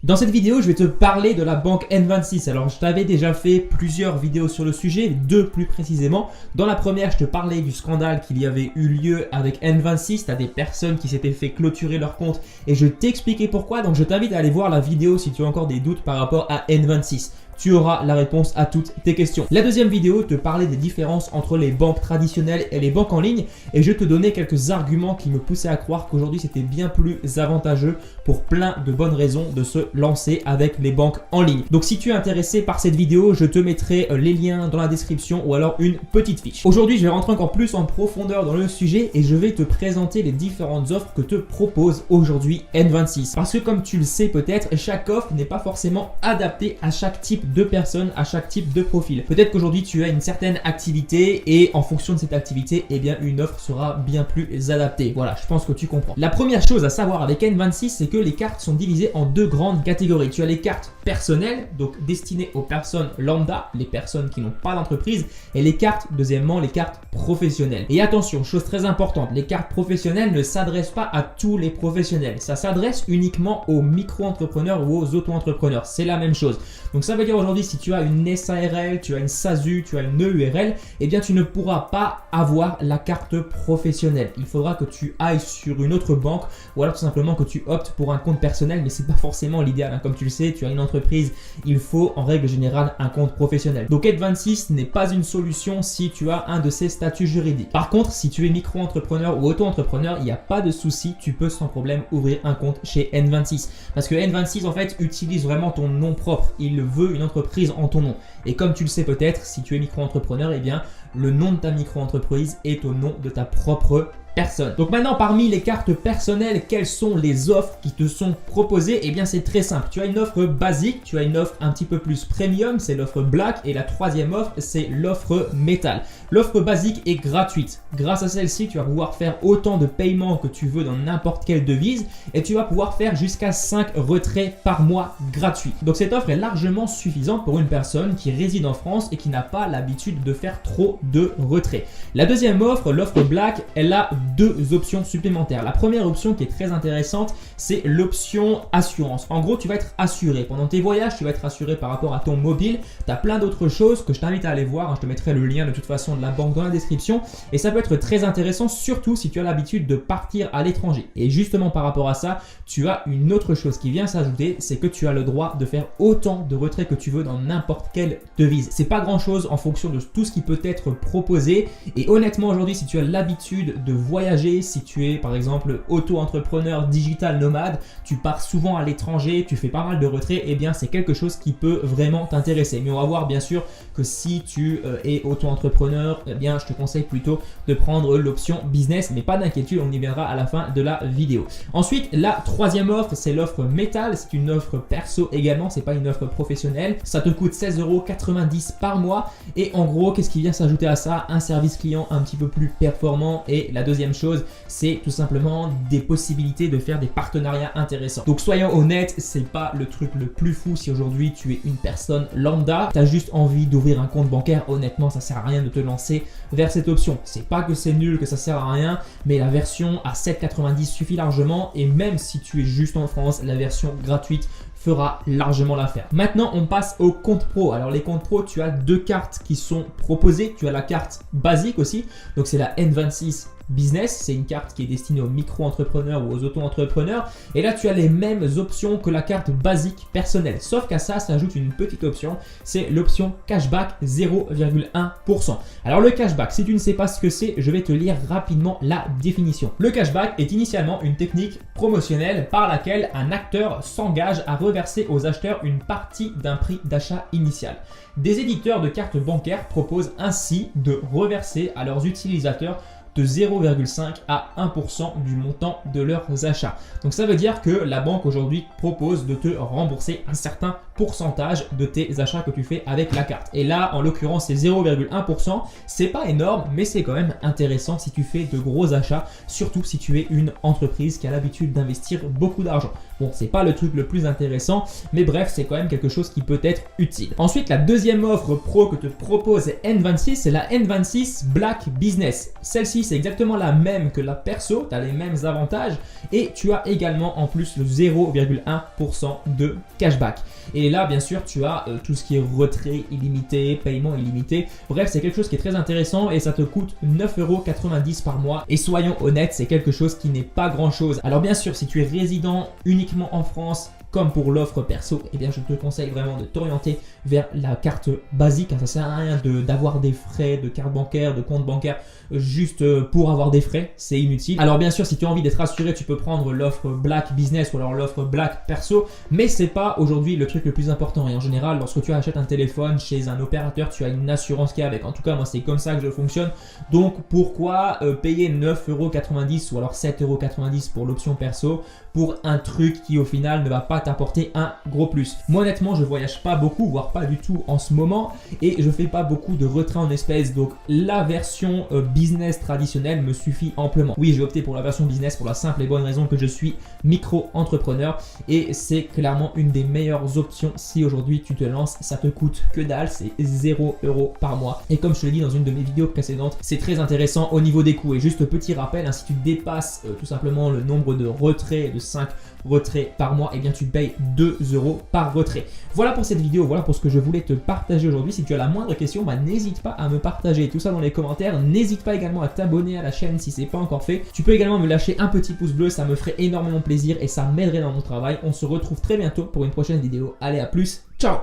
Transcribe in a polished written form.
Dans cette vidéo, je vais te parler de la banque N26. Alors, je t'avais déjà fait plusieurs vidéos sur le sujet, deux plus précisément. Dans la première, je te parlais du scandale qu'il y avait eu lieu avec N26. Tu as des personnes qui s'étaient fait clôturer leur compte et je t'ai expliqué pourquoi. Donc, je t'invite à aller voir la vidéo si tu as encore des doutes par rapport à N26. Tu auras la réponse à toutes tes questions. La deuxième vidéo te parlait des différences entre les banques traditionnelles et les banques en ligne et je te donnais quelques arguments qui me poussaient à croire qu'aujourd'hui c'était bien plus avantageux pour plein de bonnes raisons de se lancer avec les banques en ligne. Donc si tu es intéressé par cette vidéo, je te mettrai les liens dans la description ou alors une petite fiche. Aujourd'hui, je vais rentrer encore plus en profondeur dans le sujet et je vais te présenter les différentes offres que te propose aujourd'hui N26. Parce que comme tu le sais peut-être, chaque offre n'est pas forcément adaptée à chaque type de personnes, à chaque type de profil. Peut-être qu'aujourd'hui tu as une certaine activité et en fonction de cette activité, eh bien une offre sera bien plus adaptée. Voilà, je pense que tu comprends. La première chose à savoir avec N26, c'est que les cartes sont divisées en deux grandes catégories. Tu as les cartes personnelles, donc destinées aux personnes lambda, les personnes qui n'ont pas d'entreprise, et les cartes, deuxièmement, les cartes professionnelles. Et attention, chose très importante, les cartes professionnelles ne s'adressent pas à tous les professionnels. Ça s'adresse uniquement aux micro-entrepreneurs ou aux auto-entrepreneurs. C'est la même chose. Donc ça veut dire aujourd'hui, si tu as une SARL, tu as une SASU, tu as une EURL, eh bien tu ne pourras pas avoir la carte professionnelle. Il faudra que tu ailles sur une autre banque ou alors tout simplement que tu optes pour un compte personnel, mais c'est pas forcément l'idéal. Comme tu le sais, tu as une entreprise, il faut en règle générale un compte professionnel. Donc N26 n'est pas une solution si tu as un de ces statuts juridiques. Par contre, si tu es micro-entrepreneur ou auto-entrepreneur, il n'y a pas de souci, tu peux sans problème ouvrir un compte chez N26. Parce que N26 en fait utilise vraiment ton nom propre. Il veut une entreprise en ton nom. Et comme tu le sais peut-être, si tu es micro-entrepreneur, eh bien le nom de ta micro-entreprise est au nom de ta propre personne. Donc maintenant, parmi les cartes personnelles, quelles sont les offres qui te sont proposées? Eh bien c'est très simple. Tu as une offre basique, tu as une offre un petit peu plus premium, c'est l'offre Black, et la troisième offre, c'est l'offre Metal. L'offre basique est gratuite. Grâce à celle-ci, tu vas pouvoir faire autant de paiements que tu veux dans n'importe quelle devise et tu vas pouvoir faire jusqu'à 5 retraits par mois gratuits. Donc cette offre est largement suffisante pour une personne qui réside en France et qui n'a pas l'habitude de faire trop de retraits. La deuxième offre, l'offre Black, elle a deux options supplémentaires. La première option qui est très intéressante, c'est l'option assurance. En gros, tu vas être assuré. Pendant tes voyages, tu vas être assuré par rapport à ton mobile. Tu as plein d'autres choses que je t'invite à aller voir. Je te mettrai le lien de toute façon de la banque dans la description. Et ça peut être très intéressant, surtout si tu as l'habitude de partir à l'étranger. Et justement par rapport à ça, tu as une autre chose qui vient s'ajouter, c'est que tu as le droit de faire autant de retraits que tu veux dans n'importe quelle devise. C'est pas grand chose en fonction de tout ce qui peut être proposé. Et honnêtement, aujourd'hui, si tu as l'habitude de voyager, si tu es par exemple auto-entrepreneur digital nomade, tu pars souvent à l'étranger, tu fais pas mal de retraits, eh bien c'est quelque chose qui peut vraiment t'intéresser. Mais on va voir bien sûr que si tu es auto-entrepreneur, eh bien je te conseille plutôt de prendre l'option business, mais pas d'inquiétude, on y viendra à la fin de la vidéo. Ensuite, la troisième offre, c'est l'offre Metal. C'est une offre perso également, c'est pas une offre professionnelle. Ça te coûte 16,90 € par mois et en gros, qu'est-ce qui vient s'ajouter à ça? Un service client un petit peu plus performant et la deuxième chose, c'est tout simplement des possibilités de faire des partenariats intéressants. Donc soyons honnêtes, c'est pas le truc le plus fou si aujourd'hui tu es une personne lambda, tu as juste envie d'ouvrir un compte bancaire. Honnêtement, ça sert à rien de te lancer vers cette option. C'est pas que c'est nul, que ça sert à rien, mais la version à 7,90 € suffit largement et même si tu es juste en France, la version gratuite fera largement l'affaire. Maintenant, on passe au compte pro. Alors les comptes pro, tu as deux cartes qui sont proposées. Tu as la carte basique aussi, donc c'est la N26 Business, c'est une carte qui est destinée aux micro-entrepreneurs ou aux auto-entrepreneurs. Et là, tu as les mêmes options que la carte basique personnelle. Sauf qu'à ça s'ajoute une petite option, c'est l'option cashback 0,1%. Alors le cashback, si tu ne sais pas ce que c'est, je vais te lire rapidement la définition. Le cashback est initialement une technique promotionnelle par laquelle un acteur s'engage à reverser aux acheteurs une partie d'un prix d'achat initial. Des éditeurs de cartes bancaires proposent ainsi de reverser à leurs utilisateurs de 0,5 à 1% du montant de leurs achats. Donc ça veut dire que la banque aujourd'hui propose de te rembourser un certain pourcentage de tes achats que tu fais avec la carte. Et là, en l'occurrence, c'est 0,1%. C'est pas énorme, mais c'est quand même intéressant si tu fais de gros achats, surtout si tu es une entreprise qui a l'habitude d'investir beaucoup d'argent. Bon, c'est pas le truc le plus intéressant, mais bref, c'est quand même quelque chose qui peut être utile. Ensuite, la deuxième offre pro que te propose N26, c'est la N26 Black Business. Celle-ci, c'est exactement la même que la perso, tu as les mêmes avantages et tu as également en plus le 0,1% de cashback. Et là, bien sûr, tu as tout ce qui est retrait illimité, paiement illimité. Bref, c'est quelque chose qui est très intéressant et ça te coûte 9,90 € par mois. Et soyons honnêtes, c'est quelque chose qui n'est pas grand-chose. Alors bien sûr, si tu es résident uniquement en France, comme pour l'offre perso, eh bien je te conseille vraiment de t'orienter vers la carte basique. Ça sert à rien d'avoir des frais de carte bancaire, de compte bancaire juste pour avoir des frais, c'est inutile. Alors bien sûr, si tu as envie d'être rassuré, tu peux prendre l'offre Black Business ou alors l'offre Black Perso, mais c'est pas aujourd'hui le truc le plus important. Et en général, lorsque tu achètes un téléphone chez un opérateur, tu as une assurance qui est avec. En tout cas, moi c'est comme ça que je fonctionne. Donc pourquoi payer 9,90 € ou alors 7,90 € pour l'option perso pour un truc qui au final ne va pas t'apporter un gros plus. Moi honnêtement, je voyage pas beaucoup, voire pas du tout en ce moment, et je fais pas beaucoup de retraits en espèces, donc la version business traditionnelle me suffit amplement. Oui, j'ai opté pour la version business pour la simple et bonne raison que je suis micro-entrepreneur et c'est clairement une des meilleures options si aujourd'hui tu te lances. Ça te coûte que dalle, c'est 0 € par mois. Et comme je te l'ai dit dans une de mes vidéos précédentes, c'est très intéressant au niveau des coûts. Et juste petit rappel, hein, si tu dépasses tout simplement le nombre de retraits, de 5 retraits par mois, et bien tu payes 2 € par retrait. Voilà pour cette vidéo, voilà pour ce que je voulais te partager aujourd'hui. Si tu as la moindre question, n'hésite pas à me partager tout ça dans les commentaires. N'hésite pas également à t'abonner à la chaîne si c'est pas encore fait. Tu peux également me lâcher un petit pouce bleu, ça me ferait énormément plaisir et ça m'aiderait dans mon travail. On se retrouve très bientôt pour une prochaine vidéo. Allez, à plus, ciao!